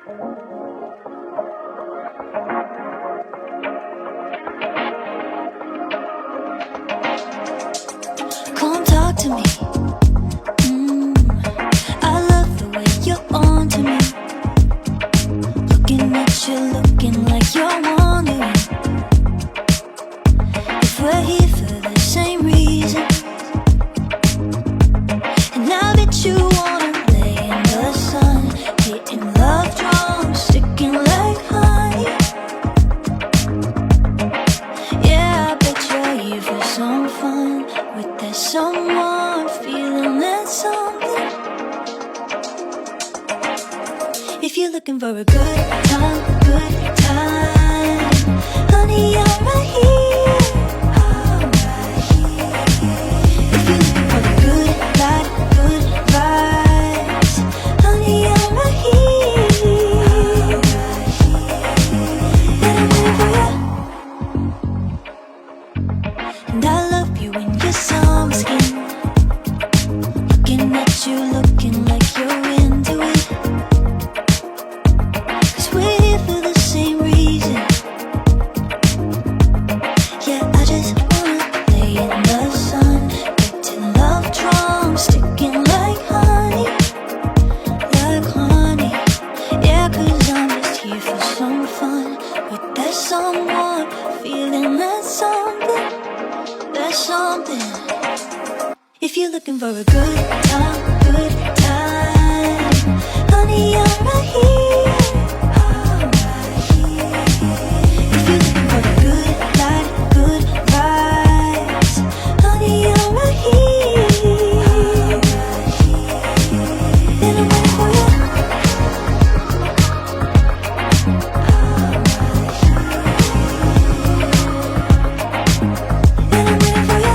Come talk to me. I love the way you're on to me. Looking at you, looking like you're wondering if we're here for the same reason. And I bet you wanna lay in the sun, hitting love drums, sticking like honey. Yeah, I bet you're here for some fun with that someone, feeling that something. If you're looking for a good time, honey, I'm right here. If you're looking for a good life, good vibes, honey, I'm right here. And I'm waiting for you. And I love you in your summer skin. Looking at you, looking like you're into it. 'Cause we're here for the same reason. Yeah, I just wanna lay in the sun, getting love drums, sticking like honey, like honey. Yeah, 'cause I'm just here for some fun with that someone, feeling that something, that something. If you're looking for a good time, honey, I'm right here. If you're looking for the good life, good vibes, honey, I'm right here. And I'm waiting for you. And I'm waiting for you.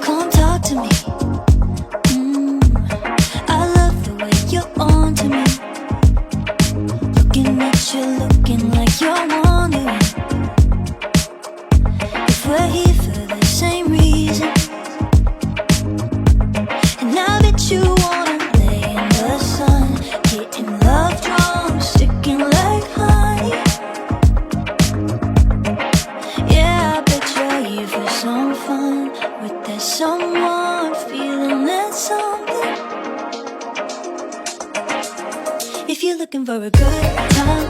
Come talk to me. I love the way you're on to me. Looking at you, looking like you're wondering if we're here for the same reason. And I bet you wanna lay in the sun, hitting love drums, sticking like honey. Yeah, I bet you're here for some fun with that someone, feeling that something. If you're looking for a good time,